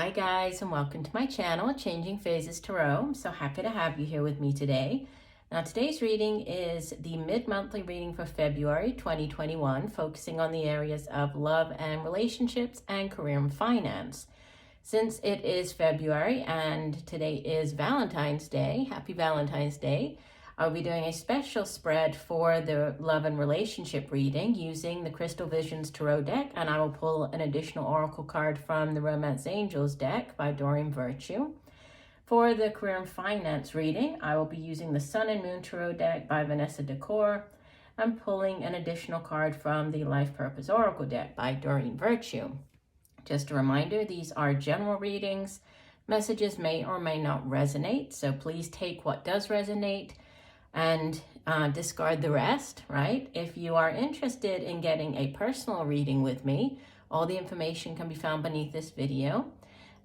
Hi guys, and welcome to my channel, Changing Phases Tarot. I'm so happy to have you here with me today. Now today's reading is the mid-monthly reading for February 2021, focusing on the areas of love and relationships and career and finance. Since it is February and today is Valentine's Day, happy Valentine's Day, I'll be doing a special spread for the love and relationship reading using the Crystal Visions Tarot deck, and I will pull an additional oracle card from the Romance Angels deck by Doreen. For the career and finance reading, I will be using the Sun and Moon Tarot deck by Vanessa Decor and pulling an additional card from the Life Purpose Oracle deck by Doreen. Just a reminder, these are general readings. Messages may or may not resonate, so please take what does resonate and discard the rest, right? If you are interested in getting a personal reading with me, all the information can be found beneath this video.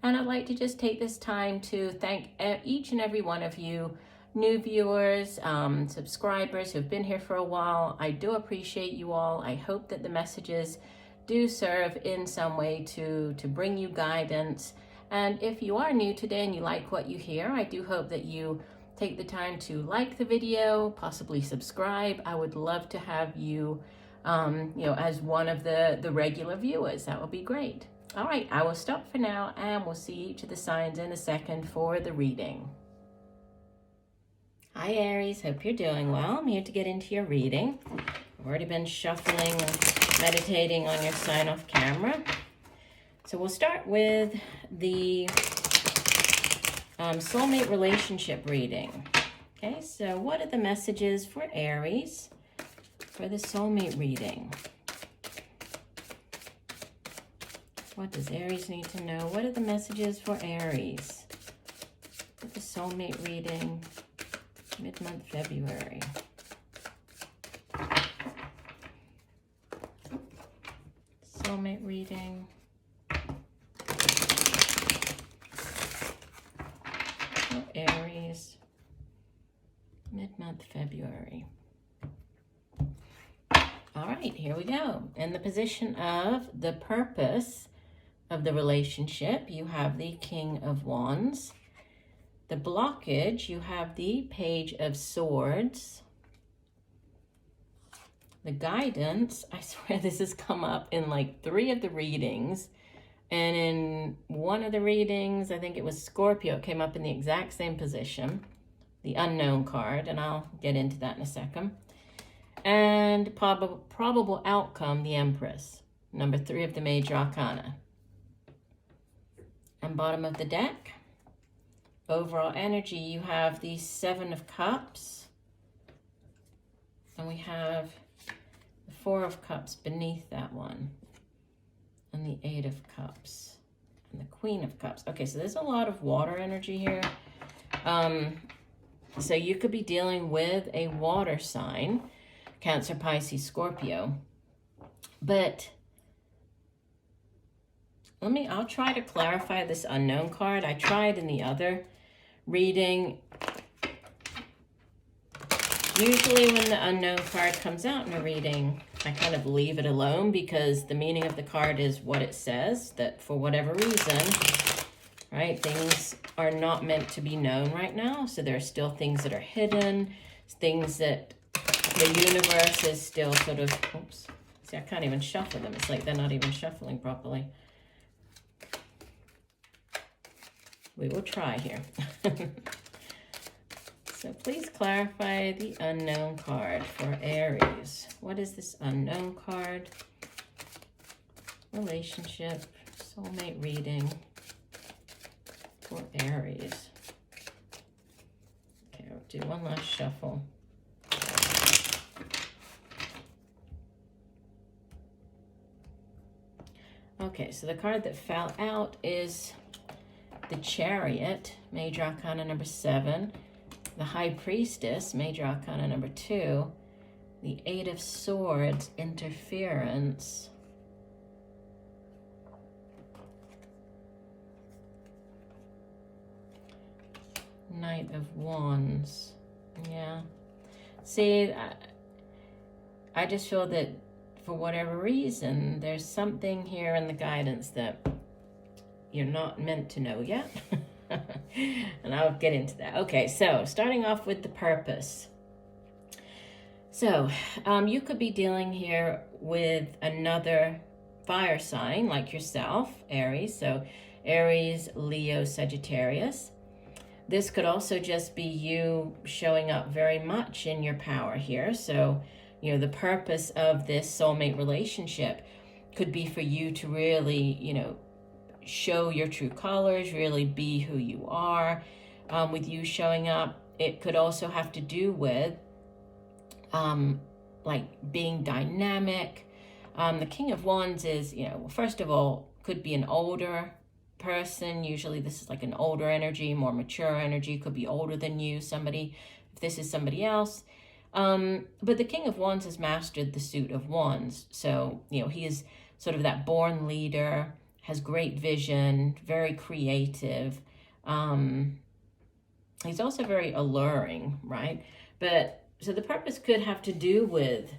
And I'd like to just take this time to thank each and every one of you, new viewers, subscribers who've been here for a while. I do appreciate you all. I hope that the messages do serve in some way to bring you guidance. And if you are new today and you like what you hear, I do hope that you take the time to like the video, possibly subscribe. I would love to have you, as one of the regular viewers. That would be great. All right, I will stop for now and we'll see each of the signs in a second for the reading. Hi Aries, hope you're doing well. I'm here to get into your reading. I've already been shuffling and meditating on your sign off camera. So we'll start with the soulmate relationship reading. Okay, so what are the messages for Aries for the soulmate reading? What does Aries need to know? What are the messages for Aries for the soulmate reading mid-month February? Soulmate reading. Aries, mid-month February. All right, here we go. In the position of the purpose of the relationship, you have the King of Wands. The blockage, you have the Page of Swords. The guidance, I swear this has come up in like 3 of the readings. And in one of the readings, I think it was Scorpio, it came up in the exact same position, the unknown card, and I'll get into that in a second. And probable outcome, the Empress, number 3 of the Major Arcana. And bottom of the deck, overall energy, you have the 7 of Cups, and we have the 4 of Cups beneath that one. And the 8 of Cups and the Queen of Cups. Okay, so there's a lot of water energy here. So you could be dealing with a water sign, Cancer, Pisces, Scorpio. But I'll try to clarify this unknown card. I tried in the other reading. Usually when the unknown card comes out in a reading, I kind of leave it alone because the meaning of the card is what it says, that for whatever reason, right, things are not meant to be known right now. So there are still things that are hidden, things that the universe is still sort of, oops, see, I can't even shuffle them. It's like they're not even shuffling properly. We will try here. So please clarify the unknown card for Aries. What is this unknown card? Relationship, soulmate reading for Aries. Okay, I'll do one last shuffle. Okay, so the card that fell out is the Chariot, Major Arcana number 7. The High Priestess, Major Arcana number 2. The 8 of Swords, Interference. Knight of Wands. Yeah. See, I just feel that for whatever reason, there's something here in the guidance that you're not meant to know yet. And I'll get into that. Okay, so starting off with the purpose. So you could be dealing here with another fire sign like yourself, Aries. So Aries, Leo, Sagittarius. This could also just be you showing up very much in your power here. So, you know, the purpose of this soulmate relationship could be for you to really, you know, show your true colors, really be who you are. With you showing up, it could also have to do with like being dynamic. The King of Wands is, you know, first of all, could be an older person. Usually this is like an older energy, more mature energy, could be older than you, somebody, if this is somebody else. But the King of Wands has mastered the suit of wands. So, you know, he is sort of that born leader, has great vision, very creative. He's also very alluring, right? But so the purpose could have to do with,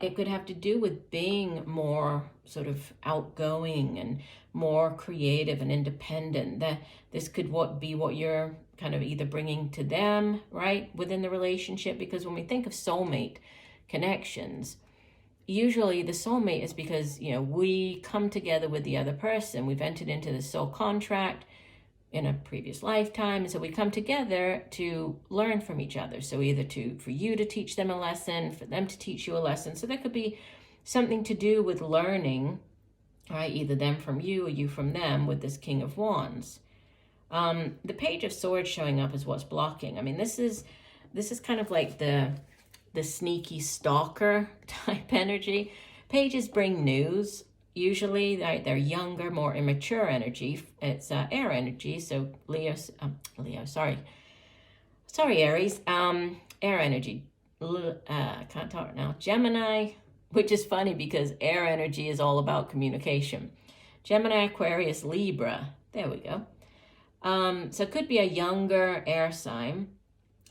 it could have to do with being more sort of outgoing and more creative and independent. That this could be what you're kind of either bringing to them, right, within the relationship. Because when we think of soulmate connections, usually the soulmate is because, you know, we come together with the other person. We've entered into the soul contract in a previous lifetime, and so we come together to learn from each other. So either for you to teach them a lesson, for them to teach you a lesson. So there could be something to do with learning, right? Either them from you or you from them with this King of Wands. The Page of Swords showing up is what's blocking. I mean, this is kind of like the sneaky stalker type energy. Pages bring news. Usually they're younger, more immature energy. It's air energy. So sorry, Aries. Air energy. Can't talk now. Gemini, which is funny because air energy is all about communication. Gemini, Aquarius, Libra. There we go. So it could be a younger air sign,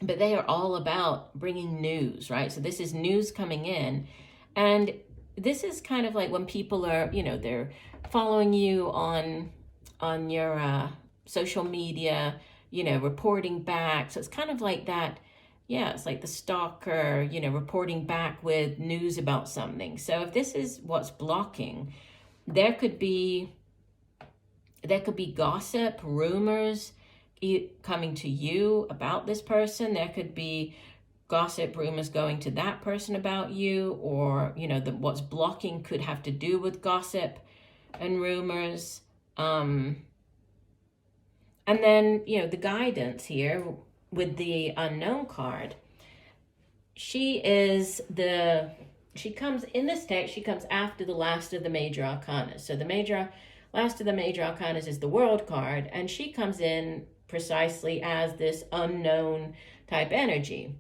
but they are all about bringing news, right? So this is news coming in, and this is kind of like when people are, you know, they're following you on your social media, you know, reporting back. So it's kind of like that. Yeah, it's like the stalker, you know, reporting back with news about something. So if this is what's blocking, there could be gossip, rumors coming to you about this person. There could be gossip, rumors going to that person about you, or, you know, what's blocking could have to do with gossip and rumors. And then, you know, the guidance here with the Unknown card, she comes in this text, she comes after the last of the major arcana. So last of the major arcana is the World card, and she comes in precisely as this unknown type energy.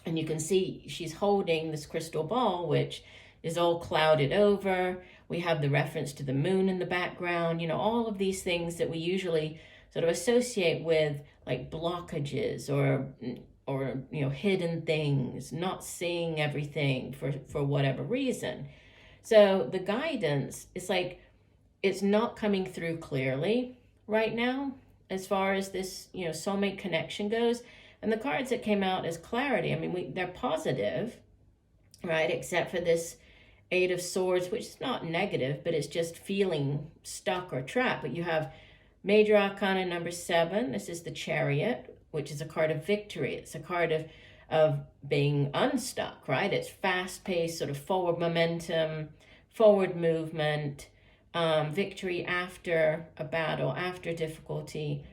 And you can see she's holding this crystal ball, which is all clouded over. We have the reference to the moon in the background, you know, all of these things that we usually sort of associate with like blockages or you know, hidden things, not seeing everything for whatever reason. So the guidance is like, it's not coming through clearly right now as far as this, you know, soulmate connection goes. And the cards that came out as clarity, I mean, they're positive, right? Except for this Eight of Swords, which is not negative, but it's just feeling stuck or trapped. But you have Major Arcana number 7. This is the Chariot, which is a card of victory. It's a card of being unstuck, right? It's fast-paced, sort of forward momentum, forward movement, victory after a battle, after difficulty.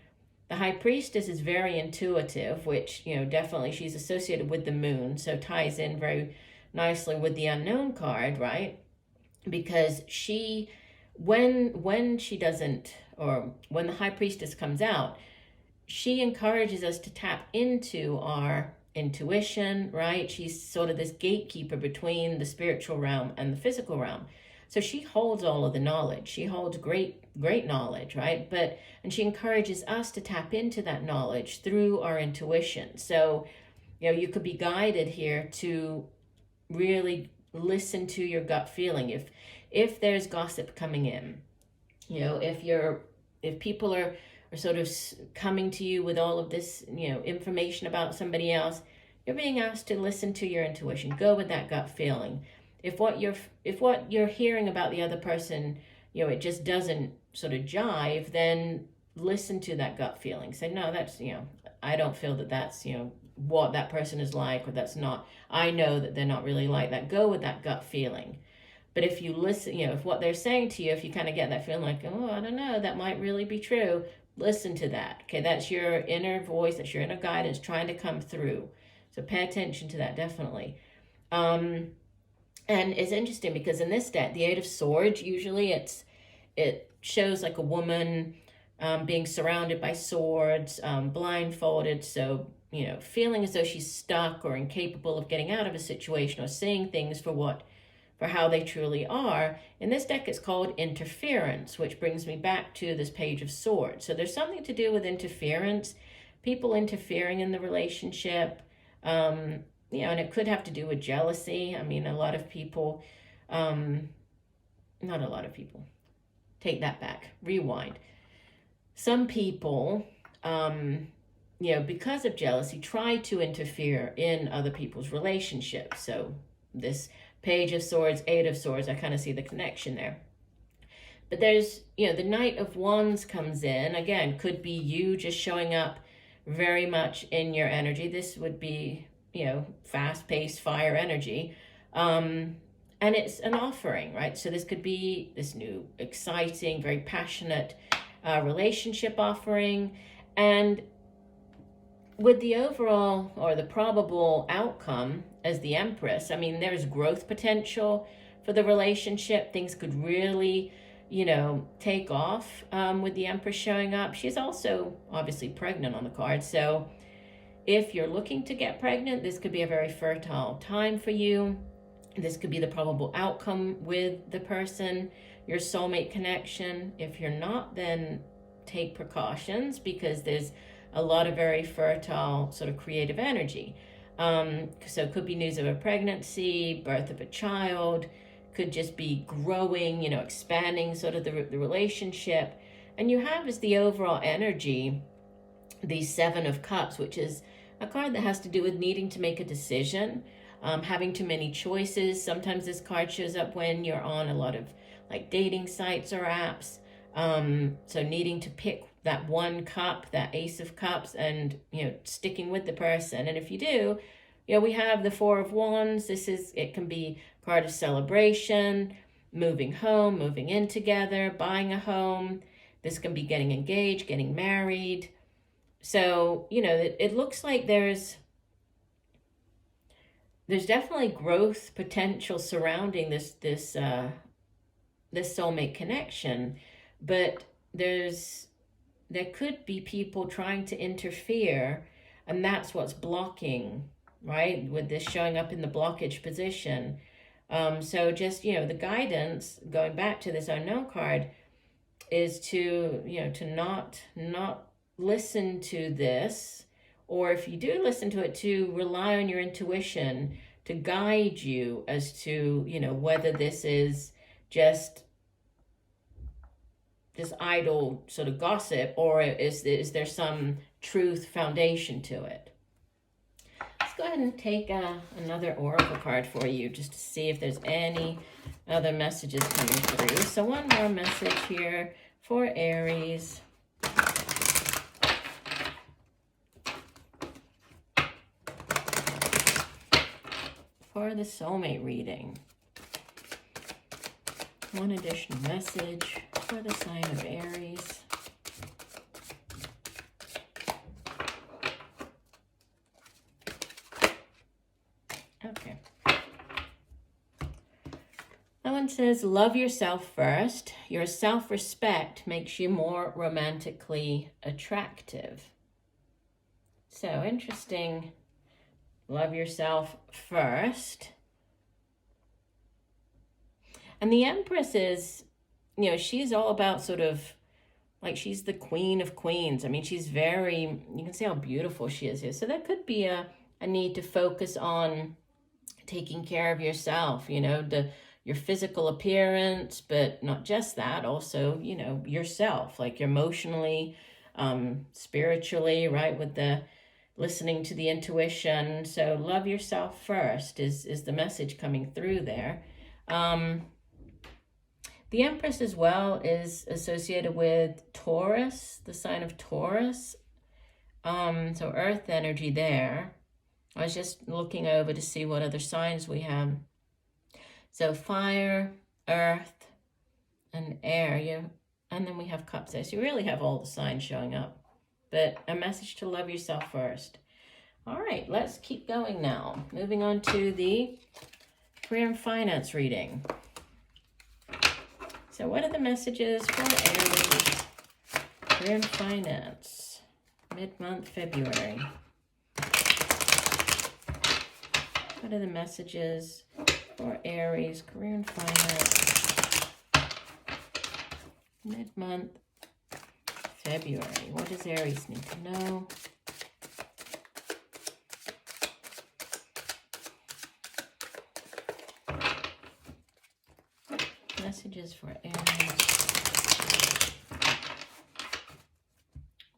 The High Priestess is very intuitive, which, you know, definitely she's associated with the moon, so ties in very nicely with the Unknown card, right? Because she, when she doesn't, or when the High Priestess comes out, she encourages us to tap into our intuition, right? She's sort of this gatekeeper between the spiritual realm and the physical realm. So she holds all of the knowledge. She holds great knowledge, right? And she encourages us to tap into that knowledge through our intuition. So, you know, you could be guided here to really listen to your gut feeling. if there's gossip coming in, you know, if people are sort of coming to you with all of this, you know, information about somebody else, you're being asked to listen to your intuition. Go with that gut feeling. If what you're hearing about the other person, you know, it just doesn't sort of jive, then listen to that gut feeling. Say, no, that's, you know, I don't feel that that's, you know, what that person is like, or that's not, I know that they're not really like that. Go with that gut feeling. But if you listen, you know, if what they're saying to you, if you kind of get that feeling like, oh, I don't know, that might really be true, listen to that. Okay, that's your inner voice, that's your inner guidance trying to come through. So pay attention to that, definitely. And it's interesting because in this deck, the Eight of Swords, usually it shows like a woman being surrounded by swords, blindfolded, so, you know, feeling as though she's stuck or incapable of getting out of a situation or seeing things for how they truly are. In this deck, it's called interference, which brings me back to this Page of Swords. So there's something to do with interference, people interfering in the relationship, you know, and it could have to do with jealousy. I mean, a lot of people, not a lot of people, take that back, rewind. Some people, you know, because of jealousy, try to interfere in other people's relationships. So this Page of Swords, Eight of Swords, I kind of see the connection there. But there's, you know, the Knight of Wands comes in. Again, could be you just showing up very much in your energy. This would be, you know, fast-paced fire energy. And it's an offering, right? So this could be this new, exciting, very passionate relationship offering. And with the overall or the probable outcome as the Empress, I mean, there's growth potential for the relationship. Things could really, you know, take off with the Empress showing up. She's also obviously pregnant on the card. So if you're looking to get pregnant, this could be a very fertile time for you. This could be the probable outcome with the person, your soulmate connection. If you're not, then take precautions because there's a lot of very fertile sort of creative energy. So it could be news of a pregnancy, birth of a child, could just be growing, you know, expanding sort of the relationship. And you have as the overall energy, the Seven of Cups, which is a card that has to do with needing to make a decision, having too many choices. Sometimes this card shows up when you're on a lot of like dating sites or apps. So needing to pick that one cup, that Ace of Cups, and, you know, sticking with the person. And if you do, you know, we have the Four of Wands. It can be a card of celebration, moving home, moving in together, buying a home. This can be getting engaged, getting married. So, you know, it looks like there's definitely growth potential surrounding this soulmate connection, but there could be people trying to interfere, and that's what's blocking, right? With this showing up in the blockage position. So just, you know, the guidance, going back to this unknown card, is to, you know, to not listen to this, or if you do listen to it, to rely on your intuition to guide you as to, you know, whether this is just this idle sort of gossip, or is there some truth foundation to it. Let's go ahead and take another oracle card for you just to see if there's any other messages coming through. So one more message here for Aries. For the soulmate reading. One additional message for the sign of Aries. Okay. That one says, love yourself first. Your self-respect makes you more romantically attractive. So interesting. Love yourself first. And the Empress is, you know, she's all about sort of, like, she's the queen of queens. I mean, she's very, you can see how beautiful she is here. So there could be a need to focus on taking care of yourself, you know, your physical appearance, but not just that, also, you know, yourself, like emotionally, spiritually, right? With the listening to the intuition. So love yourself first is the message coming through there. The Empress as well is associated with Taurus, the sign of Taurus. So earth energy there. I was just looking over to see what other signs we have. So fire, earth, and air. And then we have cups there. So you really have all the signs showing up. But a message to love yourself first. All right, let's keep going now. Moving on to the career and finance reading. So what are the messages for Aries? Career and finance. Mid-month February. What are the messages for Aries? Career and finance. Mid-month February. What does Aries need to know? Messages for Aries.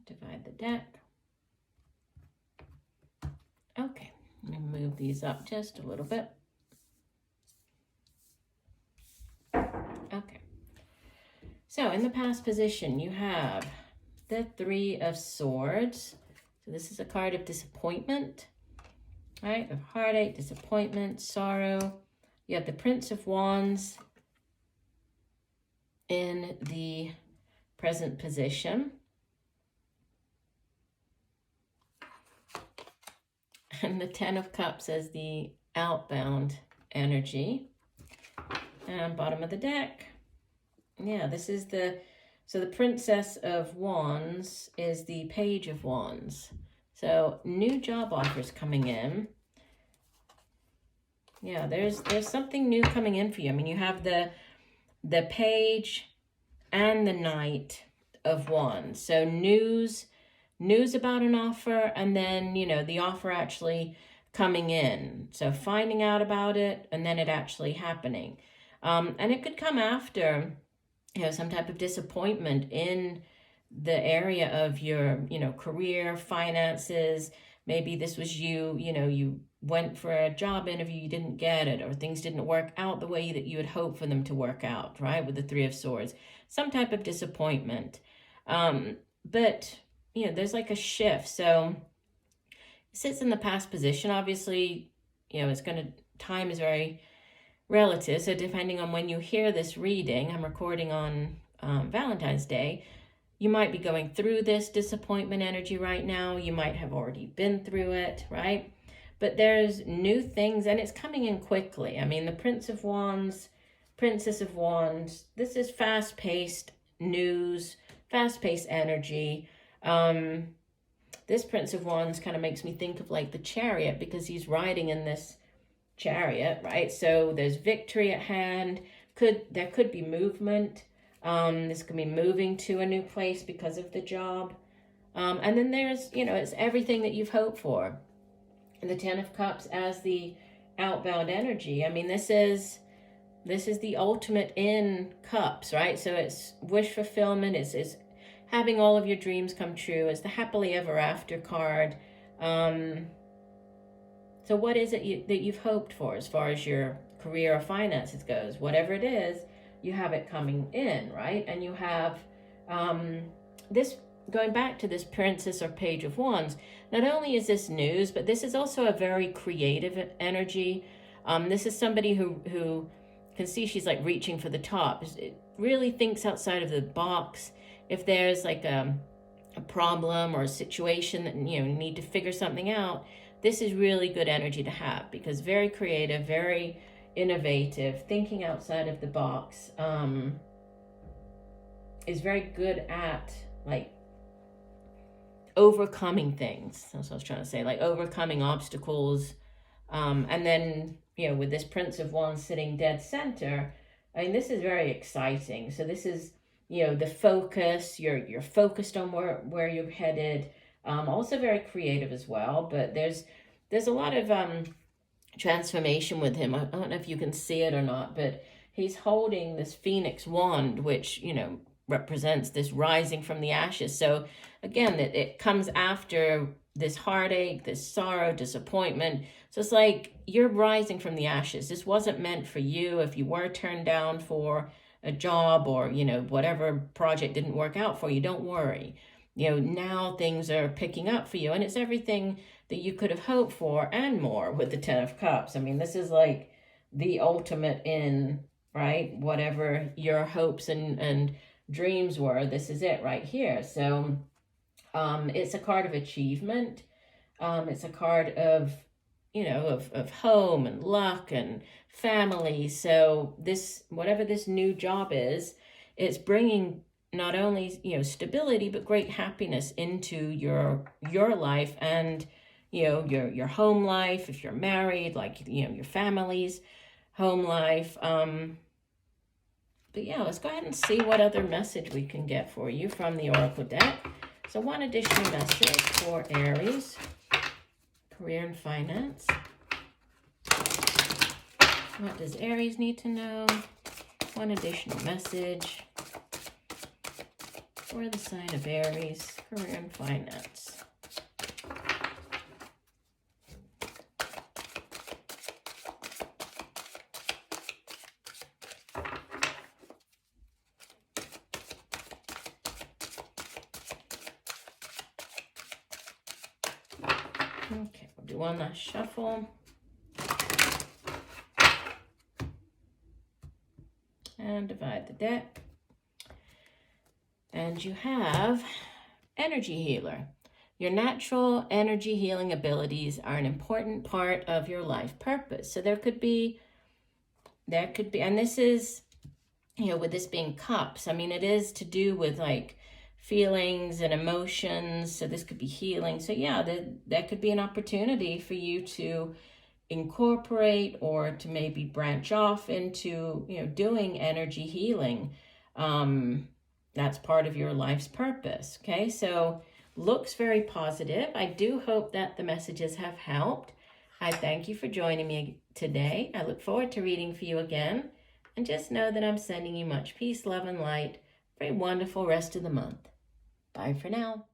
Divide the deck. Okay, I'm going to move these up just a little bit. Okay. So in the past position, you have the Three of Swords. So this is a card of disappointment, right? Of heartache, disappointment, sorrow. You have the Prince of Wands in the present position. And the Ten of Cups as the outbound energy. And bottom of the deck. Yeah, this is so the Princess of Wands is the Page of Wands. So new job offers coming in. Yeah, there's something new coming in for you. I mean, you have the Page and the Knight of Wands. So news about an offer, and then, you know, the offer actually coming in. So finding out about it and then it actually happening. And it could come after, you know, some type of disappointment in the area of your, you know, career, finances. Maybe this was you know, you went for a job interview, you didn't get it, or things didn't work out the way that you had hoped for them to work out, right? With the Three of Swords, some type of disappointment. But, you know, there's like a shift. So it sits in the past position. Obviously, you know, time is very relative. So depending on when you hear this reading, I'm recording on Valentine's Day, you might be going through this disappointment energy right now. You might have already been through it, right? But there's new things, and it's coming in quickly. I mean, the Prince of Wands, Princess of Wands, this is fast-paced news, fast-paced energy. This Prince of Wands kind of makes me think of like the Chariot, because he's riding in this chariot, right? So there's victory at hand. There could be movement. This could be moving to a new place because of the job. And then there's, you know, it's everything that you've hoped for. And the Ten of Cups as the outbound energy. I mean, this is the ultimate in cups, right? So it's wish fulfillment. It's having all of your dreams come true. It's the happily ever after card. So what is it that you've hoped for as far as your career or finances goes? Whatever it is, you have it coming in, right? And you have this, going back to this Princess or Page of Wands, not only is this news, but this is also a very creative energy. This is somebody who can see she's like reaching for the top. It really thinks outside of the box. If there's like a problem or a situation that, you know, you need to figure something out, this is really good energy to have, because very creative, very innovative, thinking outside of the box, is very good at like overcoming things. That's what I was trying to say, like overcoming obstacles. And then, you know, with this Prince of Wands sitting dead center, I mean, this is very exciting. So this is, you know, the focus, you're focused on where you're headed. Also very creative as well, but there's a lot of transformation with him. I don't know if you can see it or not, but he's holding this phoenix wand, which, you know, represents this rising from the ashes. So again, it comes after this heartache, this sorrow, disappointment. So it's like you're rising from the ashes. This wasn't meant for you. If you were turned down for a job, or, you know, whatever project didn't work out for you, don't worry. You know, now things are picking up for you, and it's everything that you could have hoped for and more with the Ten of Cups. I mean, this is like the ultimate in, right? Whatever your hopes and dreams were, this is it right here. So it's a card of achievement. It's a card of, you know, of home and luck and family. So this, whatever this new job is, it's bringing not only, you know, stability, but great happiness into your life, and, you know, your home life, if you're married, like, you know, your family's home life. But yeah, let's go ahead and see what other message we can get for you from the Oracle deck. So one additional message for Aries, career and finance. What does Aries need to know? One additional message for the sign of Aries, career and finance. Okay, we'll do one last shuffle. And divide the deck. And you have Energy Healer. Your natural energy healing abilities are an important part of your life purpose. So there could be, and this is, you know, with this being cups, I mean, it is to do with like feelings and emotions. So this could be healing. So yeah, that could be an opportunity for you to incorporate, or to maybe branch off into, you know, doing energy healing. That's part of your life's purpose. Okay, so looks very positive. I do hope that the messages have helped. I thank you for joining me today. I look forward to reading for you again. And just know that I'm sending you much peace, love, and light for a wonderful rest of the month. Bye for now.